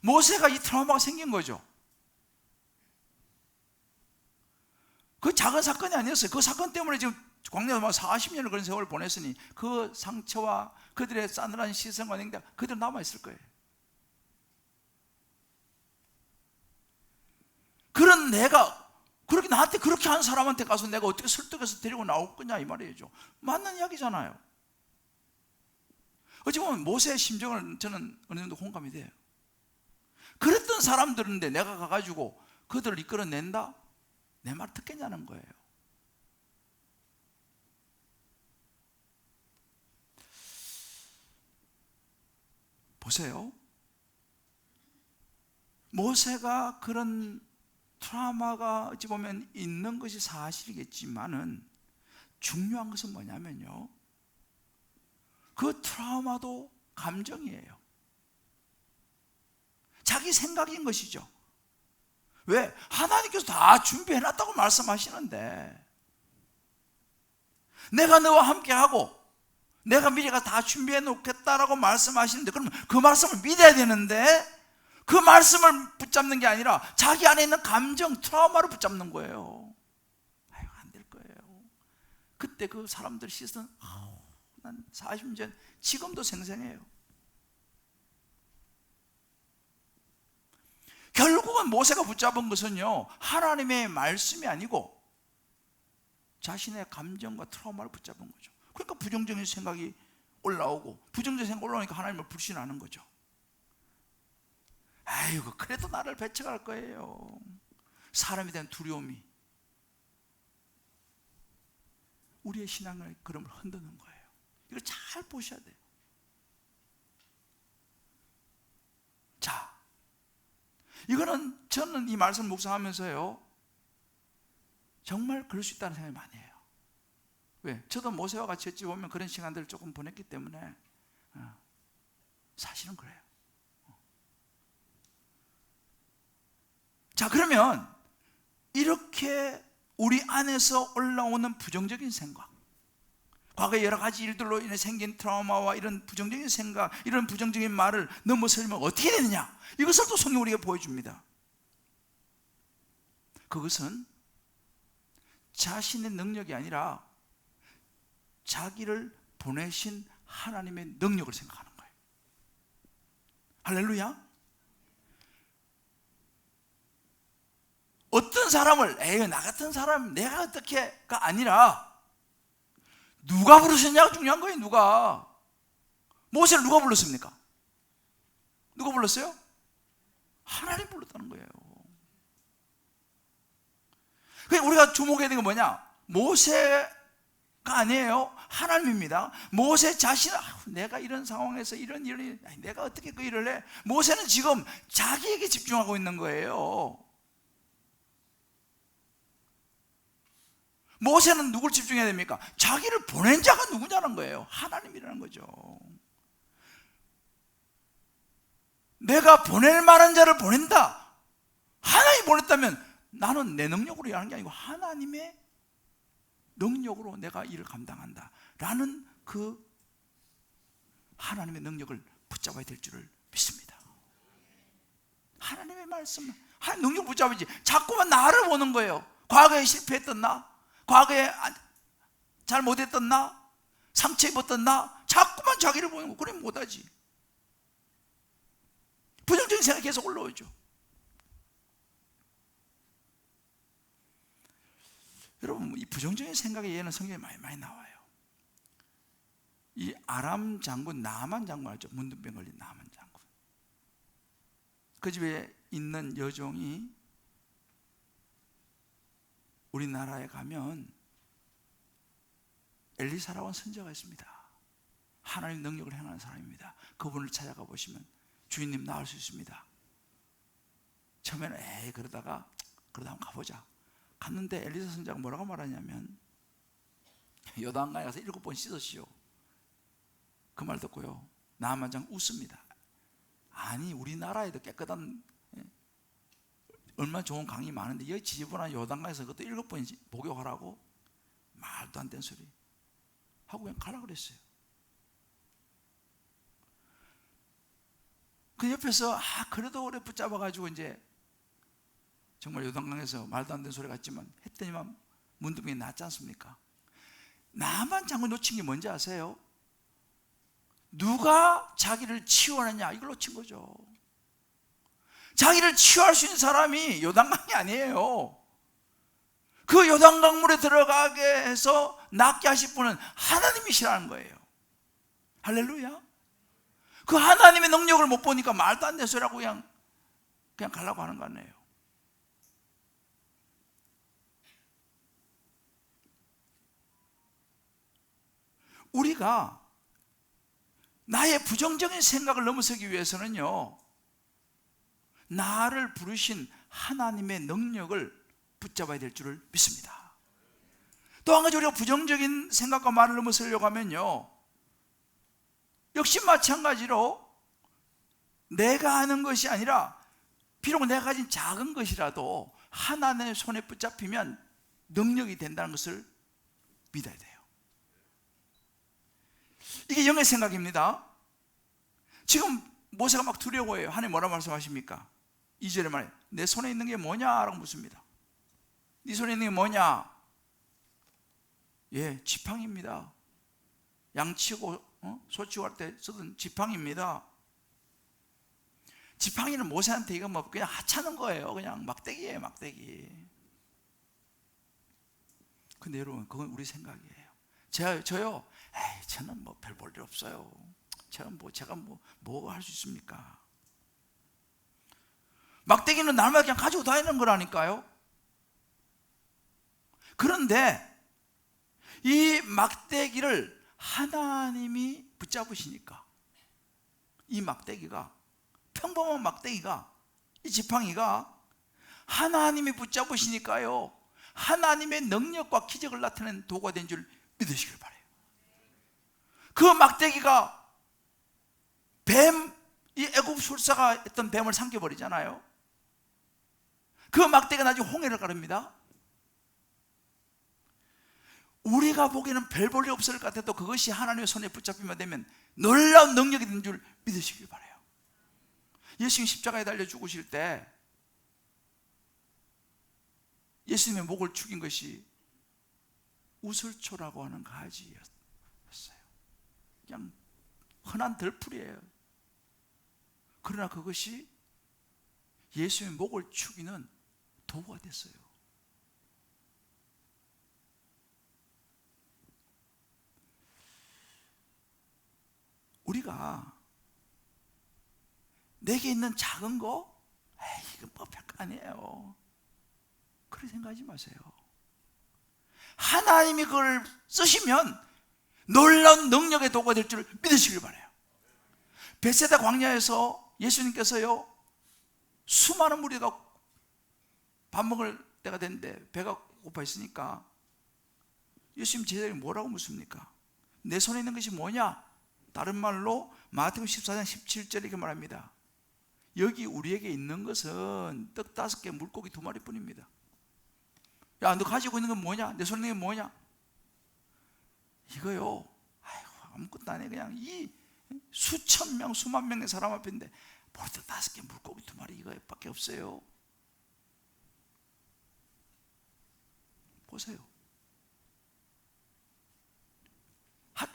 모세가 이 트라우마가 생긴 거죠. 그 작은 사건이 아니었어요. 그 사건 때문에 지금 광야에서 40년을 그런 세월을 보냈으니 그 상처와 그들의 싸늘한 시선과 냉대 그대로 남아있을 거예요. 그런 내가 그렇게 나한테 그렇게 한 사람한테 가서 내가 어떻게 설득해서 데리고 나올 거냐 이 말이죠. 맞는 이야기잖아요. 어찌 보면 모세의 심정을 저는 어느 정도 공감이 돼요. 그랬던 사람들인데 내가 가가지고 그들을 이끌어낸다? 내 말 듣겠냐는 거예요. 보세요. 모세가 그런 트라우마가 어찌 보면 있는 것이 사실이겠지만은 중요한 것은 뭐냐면요, 그 트라우마도 감정이에요. 자기 생각인 것이죠. 왜? 하나님께서 다 준비해놨다고 말씀하시는데, 내가 너와 함께하고 내가 미래가 다 준비해 놓겠다라고 말씀하시는데, 그러면 그 말씀을 믿어야 되는데 그 말씀을 붙잡는 게 아니라 자기 안에 있는 감정, 트라우마를 붙잡는 거예요. 아유, 안 될 거예요. 그때 그 사람들 시선, 난 40년 지금도 생생해요. 결국은 모세가 붙잡은 것은요, 하나님의 말씀이 아니고 자신의 감정과 트라우마를 붙잡은 거죠. 그러니까 부정적인 생각이 올라오고, 부정적인 생각이 올라오니까 하나님을 불신하는 거죠. 아이고, 그래도 나를 배척할 거예요. 사람에 대한 두려움이 우리의 신앙을 그러면 흔드는 거예요. 이걸 잘 보셔야 돼요. 자, 이거는 저는 이 말씀 묵상하면서요, 정말 그럴 수 있다는 생각이 많이 해요. 왜? 저도 모세와 같이 어찌 보면 그런 시간들을 조금 보냈기 때문에 사실은 그래요. 자, 그러면 이렇게 우리 안에서 올라오는 부정적인 생각, 과거의 여러 가지 일들로 인해 생긴 트라우마와 이런 부정적인 생각, 이런 부정적인 말을 넘어서려면 어떻게 되느냐, 이것을 또 성경이 우리에게 보여줍니다. 그것은 자신의 능력이 아니라 자기를 보내신 하나님의 능력을 생각하는 거예요. 할렐루야. 어떤 사람을, 에이, 나 같은 사람 내가 어떻게가 아니라 누가 부르셨냐가 중요한 거예요. 누가. 모세를 누가 불렀습니까? 누가 불렀어요? 하나님 불렀다는 거예요. 그러니까 우리가 주목해야 되는 건 뭐냐? 모세가 아니에요. 하나님입니다. 모세 자신, 내가 이런 상황에서 이런 일을, 내가 어떻게 그 일을 해? 모세는 지금 자기에게 집중하고 있는 거예요. 모세는 누굴 집중해야 됩니까? 자기를 보낸 자가 누구냐는 거예요. 하나님이라는 거죠. 내가 보낼 만한 자를 보낸다. 하나님이 보냈다면 나는 내 능력으로 일하는 게 아니고 하나님의 능력으로 내가 일을 감당한다 라는 그 하나님의 능력을 붙잡아야 될 줄을 믿습니다. 하나님의 말씀, 하나님 능력 붙잡아야지. 자꾸만 나를 보는 거예요. 과거에 실패했던 나, 과거에 잘 못했던 나, 상처 입었던 나, 자꾸만 자기를 보는 거. 그러면 못하지. 부정적인 생각이 계속 올라오죠. 여러분, 이 부정적인 생각의 예는 성경에 많이 나와요. 이 아람 장군, 나만 장군 알죠? 문둥병 걸린 나만 장군. 그 집에 있는 여종이 우리나라에 가면 엘리사라고 하는 선지자가 있습니다. 하나님 능력을 행하는 사람입니다. 그분을 찾아가 보시면 주인님 나을 수 있습니다. 처음에는 에이 그러다가 한번 가보자. 갔는데 엘리사 선지자가 뭐라고 말하냐면 요단강에 가서 7번 씻으시오. 그 말 듣고요, 나만 장 웃습니다. 아니, 우리나라에도 깨끗한 얼마나 좋은 강이 많은데 여기 지저분한 요단강에서 그것도 7번 목욕하라고? 말도 안 되는 소리 하고 그냥 가라 그랬어요. 그 옆에서 그래도 오래 붙잡아가지고 이제 정말 요단강에서 말도 안 되는 소리 같지만 했더니만 문둥병이 낫지 않습니까? 나만 장군 놓친 게 뭔지 아세요? 누가 자기를 치유하느냐, 이걸 놓친 거죠. 자기를 치유할 수 있는 사람이 요단강이 아니에요. 그 요단강물에 들어가게 해서 낫게 하실 분은 하나님이시라는 거예요. 할렐루야. 그 하나님의 능력을 못 보니까 말도 안 되는 소리라고 그냥 가려고 하는 거 아니에요. 우리가 나의 부정적인 생각을 넘어서기 위해서는요, 나를 부르신 하나님의 능력을 붙잡아야 될 줄을 믿습니다. 또 한 가지 우리가 부정적인 생각과 말을 넘어서려고 하면요, 역시 마찬가지로 내가 하는 것이 아니라 비록 내가 가진 작은 것이라도 하나님의 손에 붙잡히면 능력이 된다는 것을 믿어야 돼요. 이게 영의 생각입니다. 지금 모세가 막 두려워해요. 하나님 뭐라 말씀하십니까? 2절에 말해요. 내 손에 있는 게 뭐냐? 라고 묻습니다. 네 손에 있는 게 뭐냐? 예, 지팡이입니다. 양치고 소 치고 할 때 쓰던 지팡이입니다. 지팡이는 모세한테 이거 뭐 그냥 하찮은 거예요. 그냥 막대기예요, 막대기. 근데 여러분, 그건 우리 생각이에요. 저요, 에이, 저는 뭐 별 볼 일 없어요. 제가 뭐 할 수 있습니까? 막대기는 날마다 그냥 가지고 다니는 거라니까요. 그런데 이 막대기를 하나님이 붙잡으시니까 이 막대기가, 평범한 막대기가, 이 지팡이가 하나님이 붙잡으시니까요, 하나님의 능력과 기적을 나타내는 도구가 된 줄 믿으시길 바라요. 그 막대기가 이 애굽 술사가 했던 뱀을 삼켜버리잖아요. 그 막대기가 나중에 홍해를 가릅니다. 우리가 보기에는 별 볼 일 없을 것 같아도 그것이 하나님의 손에 붙잡히면 되면 놀라운 능력이 된 줄 믿으시길 바라요. 예수님 십자가에 달려 죽으실 때 예수님의 목을 죽인 것이 우슬초라고 하는 가지였어요. 그냥 흔한 덜풀이에요. 그러나 그것이 예수님의 목을 죽이는 도구가 됐어요. 우리가 내게 있는 작은 거, 에이, 이거 뭐 별거 아니에요, 그렇게 생각하지 마세요. 하나님이 그걸 쓰시면 놀라운 능력의 도구가 될 줄 믿으시길 바라요. 베세다 광야에서 예수님께서요, 수많은 무리가 밥 먹을 때가 됐는데 배가 고파 있으니까 예수님 제자들이 뭐라고 묻습니까? 내 손에 있는 것이 뭐냐? 다른 말로 마태복음 14장 17절에 이렇게 말합니다. 여기 우리에게 있는 것은 떡 5개, 물고기 2마리 뿐입니다. 야, 너 가지고 있는 건 뭐냐? 내 손에 있는 게 뭐냐? 이거요, 아이고, 아무것도 안 해. 그냥 이 수천 명, 수만 명의 사람 앞인데 벌써 5개, 물고기 2마리 이거밖에 없어요. 보세요.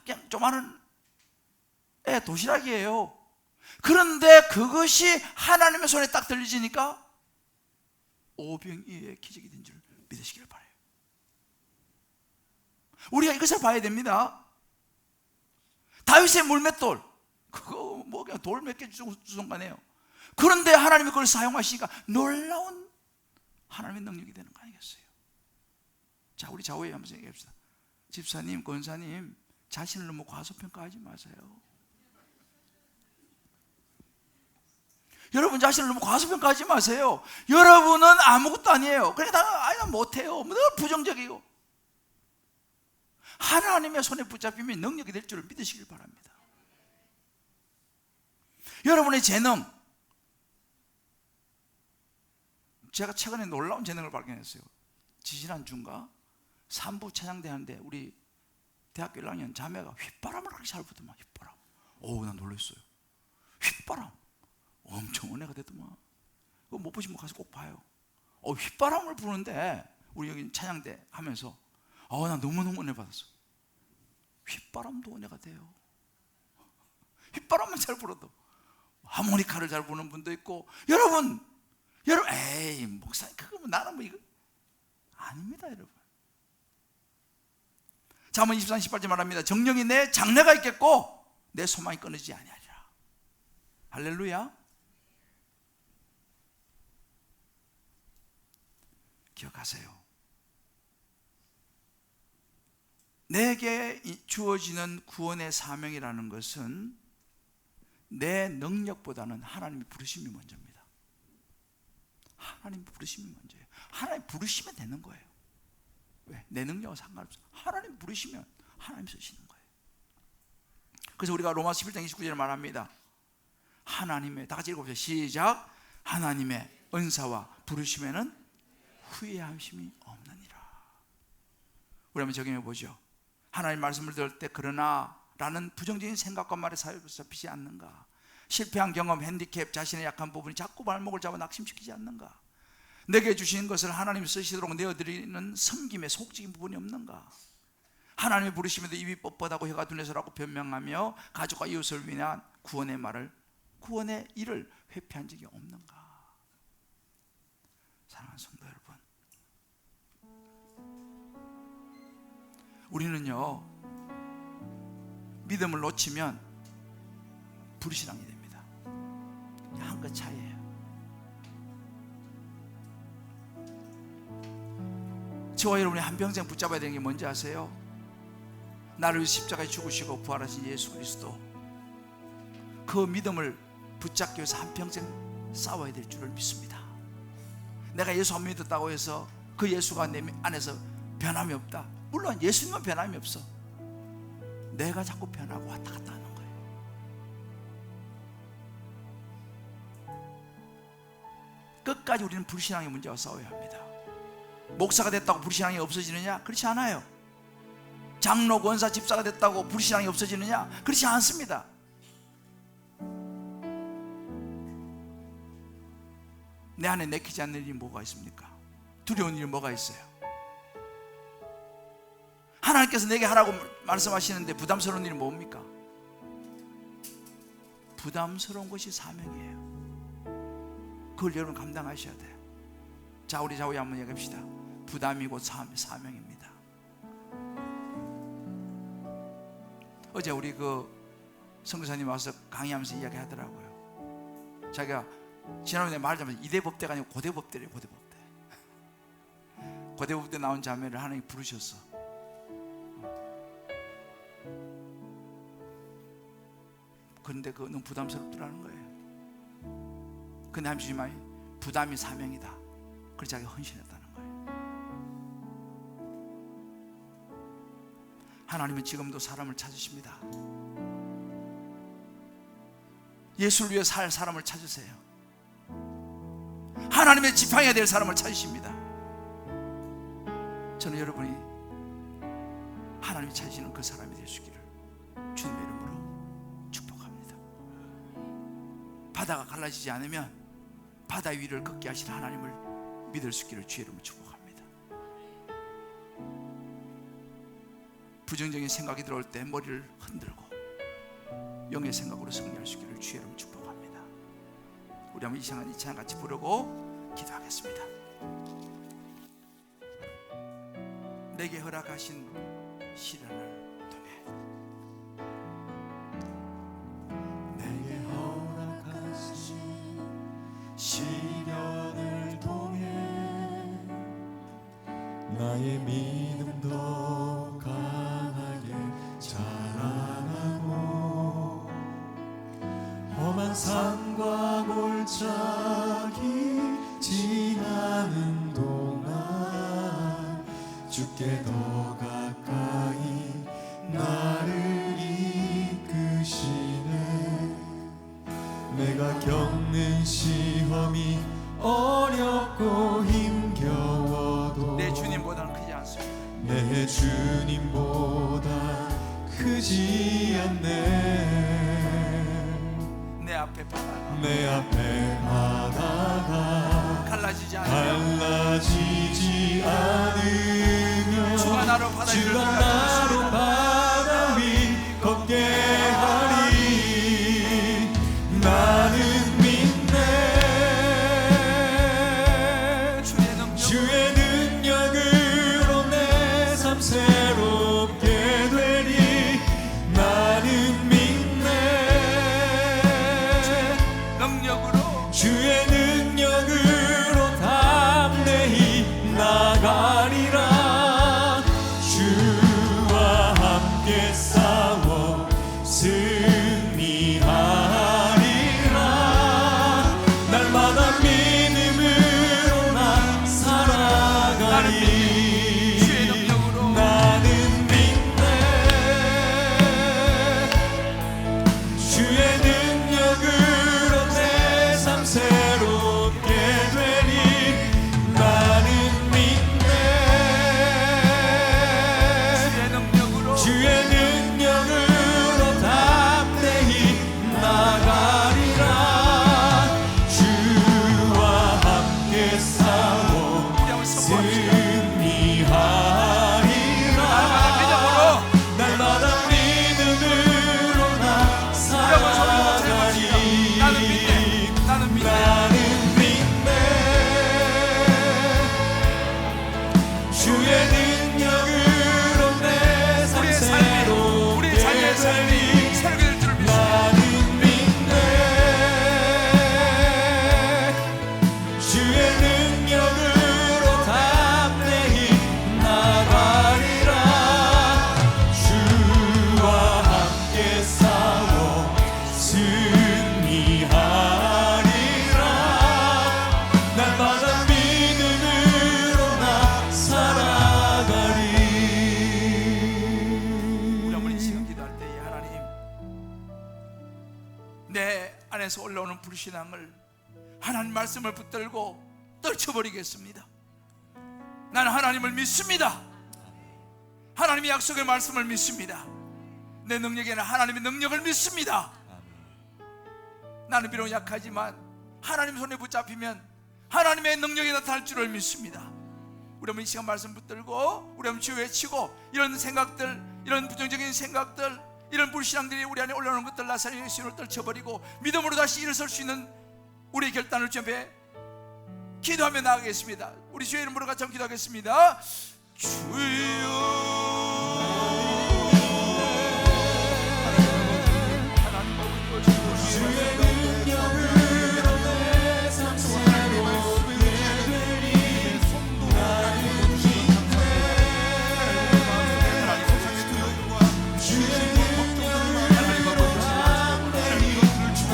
그냥 조그마한 도시락이에요. 그런데 그것이 하나님의 손에 딱 들리지니까 오병이어의 기적이 된 줄 믿으시길 바라요. 우리가 이것을 봐야 됩니다. 다윗의 물맷돌, 그거 뭐 그냥 돌 몇 개 주성간해요. 그런데 하나님이 그걸 사용하시니까 놀라운 하나님의 능력이 되는 거 아니겠어요? 자, 우리 좌우에 한번 얘기합시다. 집사님, 권사님, 자신을 너무 과소평가하지 마세요. 여러분 자신을 너무 과소평가하지 마세요. 여러분은 아무것도 아니에요. 그러니까 나 못해요. 늘 부정적이고. 하나님의 손에 붙잡히면 능력이 될 줄을 믿으시길 바랍니다. 여러분의 재능, 제가 최근에 놀라운 재능을 발견했어요. 지지난 주인가 3부 찬양대 하는데 우리 대학교 1학년 자매가 휘바람을 그렇게 잘 부더만. 휘바람. 난 놀랐어요. 휘바람 엄청 은혜가 되더만. 그거 못 보시면 가서 꼭 봐요. 휘바람을 부는데 우리 여기 찬양대 하면서 난 너무너무 은혜 받았어. 휘바람도 은혜가 돼요. 휘바람만 잘 불어도. 하모니카를 잘 부는 분도 있고. 여러분 에이 목사님 그거 뭐 나는 뭐 이거 아닙니다. 여러분 잠언 24장 18절 말합니다. 정령이 내 장래가 있겠고 내 소망이 끊어지지 아니하리라. 할렐루야. 기억하세요. 내게 주어지는 구원의 사명이라는 것은 내 능력보다는 하나님의 부르심이 먼저입니다. 하나님 부르심이 먼저예요. 하나님 부르시면 되는 거예요. 왜? 내 능력은 상관없어요. 하나님 부르시면 하나님 쓰시는 거예요. 그래서 우리가 로마서 11장 29절에 말합니다. 하나님의, 다 같이 읽어보세요. 시작. 하나님의 은사와 부르심에는 후회하심이 없느니라. 우리 한번 적용해 보죠. 하나님 말씀을 들을 때 그러나 라는 부정적인 생각과 말에 사로잡히지 않는가? 실패한 경험, 핸디캡, 자신의 약한 부분이 자꾸 발목을 잡아 낙심시키지 않는가? 내게 주신 것을 하나님 쓰시도록 내어드리는 섬김의 속적인 부분이 없는가? 하나님의 부르심에도 입이 뻣뻣하고 혀가 둔해서라고 변명하며 가족과 이웃을 위한 구원의 일을 회피한 적이 없는가? 사랑하는 성도 여러분, 우리는요 믿음을 놓치면 불신앙이 됩니다. 한 끗 차이예요. 저와 여러분이 한평생 붙잡아야 되는 게 뭔지 아세요? 나를 위해 십자가에 죽으시고 부활하신 예수 그리스도, 그 믿음을 붙잡기 위해서 한평생 싸워야 될 줄을 믿습니다. 내가 예수 안 믿었다고 해서 그 예수가 내 안에서 변함이 없다. 물론 예수님은 변함이 없어. 내가 자꾸 변하고 왔다 갔다 하는 거예요. 끝까지 우리는 불신앙의 문제와 싸워야 합니다. 목사가 됐다고 불신앙이 없어지느냐? 그렇지 않아요. 장로, 권사, 집사가 됐다고 불신앙이 없어지느냐? 그렇지 않습니다. 내 안에 내키지 않는 일이 뭐가 있습니까? 두려운 일이 뭐가 있어요? 하나님께서 내게 하라고 말씀하시는데 부담스러운 일이 뭡니까? 부담스러운 것이 사명이에요. 그걸 여러분 감당하셔야 돼요. 자, 우리 좌우에 한번 얘기합시다. 부담이고 사명입니다. 어제 우리 그 선교사님 와서 강의하면서 이야기하더라고요. 자기가 지난번에 말하자면 이대법대가 아니고 고대법대래요. 고대법대. 고대법대 나온 자매를 하나님이 부르셨어. 그런데 그거 너무 부담스럽더라는 거예요. 근데 하나님 주시면 부담이 사명이다. 그래서 자기가 헌신했다는 거예요. 하나님은 지금도 사람을 찾으십니다. 예수를 위해 살 사람을 찾으세요. 하나님의 지팡이가 될 사람을 찾으십니다. 저는 여러분이 하나님이 찾으시는 그 사람이 되시기를 주님의 이름으로 축복합니다. 바다가 갈라지지 않으면 바다 위를 걷게 하신 하나님을 믿을 수 있기를 주의 이름으로 축복합니다. 부정적인 생각이 들어올 때 머리를 흔들고 영의 생각으로 승리할 수 있기를 주의 이름으로 축복합니다. 우리 한번 이 시간 이 찬양 같이 부르고 기도하겠습니다. 내게 허락하신 시련을 통해, 내게 허락하신 시련을 통해 나의 믿음도 강하게 자라나고 험한 산과 골짜기 지나는 동안 주께 더 가까이 나를 이끄시네. 내가 겪는 시험이 어렵고 힘겨워도 내 주님보다는 크지 않습니다. 내 주님보다 크지 않네. 내 앞에 바다가 내 앞에 바다가 갈라지지 않으면 갈라지지 않으며 주가 나로 바다 위를 주가 나로 바다 위 걷게 하리. 나는 믿네. 주의 능력으로 내 삶 새롭게 되리. 나는 믿네. 능력으로 주의 능력으로 담대히 나가리라. 주와 함께 싸워 승리하리라. 날마다 믿음을 믿네. 주의 능력으로 나는 믿네. 주의 능력으로 내 삶 새롭게 되리. 나는 믿네. 주의 능력으로 주의 능력으로 담대히 나가리라. 주와 함께 싸워 우리 한번 선포합시다. 승리하리라. 날마다 믿음으로 나 살아가리. 나는 믿네. 나는 믿네. 나는 믿네. 주의 능력으로 내 삶 우리의 삶이, 새롭게 우리 자녀의 삶이 되리. 새롭게 될 줄을 믿습니다. 나는 믿네. 주의 능력으로 담대히 나가리라. 주와 함께 싸워 승리하리라. 날마다 믿음으로 나 살아가리. 우리 어머니 지금 기도할 때 하나님, 내 안에서 올라오는 불신앙을 하나님 말씀을 붙들고 떨쳐버리겠습니다. 나는 하나님을 믿습니다. 하나님의 약속의 말씀을 믿습니다. 내 능력에는 하나님의 능력을 믿습니다. 나는 비록 약하지만 하나님 손에 붙잡히면 하나님의 능력이 나타날 줄을 믿습니다. 우리 어머니 이 시간 말씀 붙들고 우리 어머니 주여 외치고, 이런 생각들, 이런 부정적인 생각들, 이런 불신앙들이 우리 안에 올라오는 것들 나사렛 예수를 떨쳐버리고 믿음으로 다시 일어설 수 있는 우리의 결단을 준비해 기도하며 나가겠습니다. 우리 주의 이름으로 같이 한번 기도하겠습니다. 주여 주의 능력으로 내 삶 새롭게 되리. 나는 믿네. 주의 능력으로 담대히 나가리라. 주와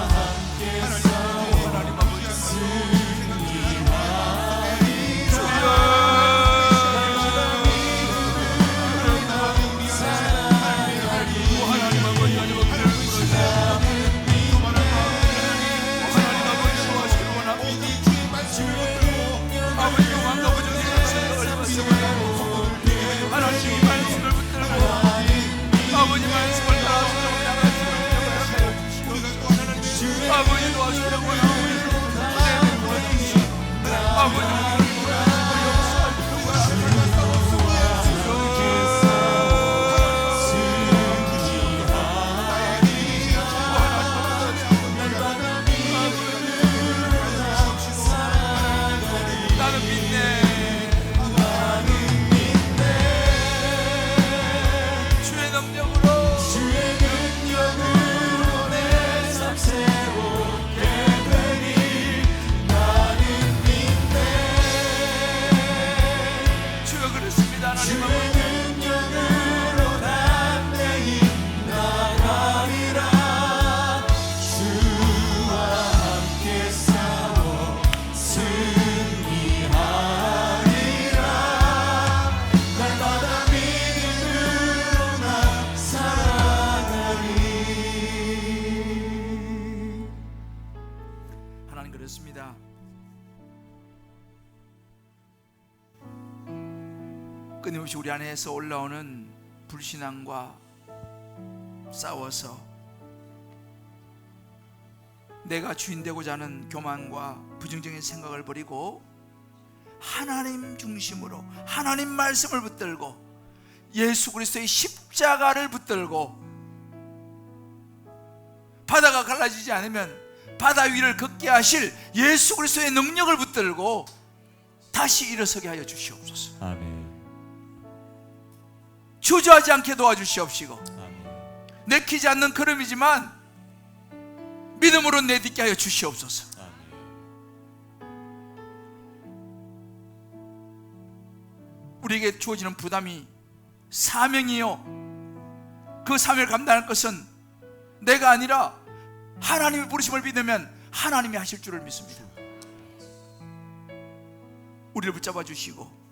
함께 싸워 하나님의 말씀을 붙들고 아버지 말씀을 따라주려고 나가주시고 아버지 도와주려고 아버지 나는 믿네. 주의 능력으로 주의 능력으로 내 삶 새롭게 되리. 나는 믿네. 주여 그렇습니다. 하나님 주의 아버지 능력으로 담대히 나가리라. 주와 함께 싸워 승리하리라. 날마다 믿음으로 나 살아가리. 하나님 그렇습니다. 끊임없이 우리 안에서 올라오는 불신앙과 싸워서 내가 주인 되고자 하는 교만과 부정적인 생각을 버리고 하나님 중심으로 하나님 말씀을 붙들고 예수 그리스도의 십자가를 붙들고 바다가 갈라지지 않으면 바다 위를 걷게 하실 예수 그리스도의 능력을 붙들고 다시 일어서게 하여 주시옵소서. 아멘. 주저하지 않게 도와주시옵시고 아멘. 내키지 않는 걸음이지만 믿음으로 내딛게 하여 주시옵소서. 아멘. 우리에게 주어지는 부담이 사명이요, 그 사명을 감당할 것은 내가 아니라 하나님의 부르심을 믿으면 하나님이 하실 줄을 믿습니다. 우리를 붙잡아 주시고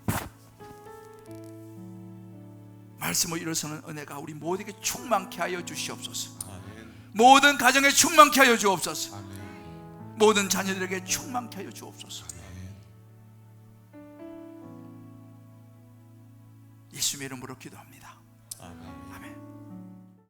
말씀을 일어서는 은혜가 우리 모두에게 충만케 하여 주시옵소서. 아멘. 모든 가정에 충만케 하여 주옵소서. 아멘. 모든 자녀들에게 충만케 하여 주옵소서. 예수님의 이름으로 기도합니다. 아멘. 아멘.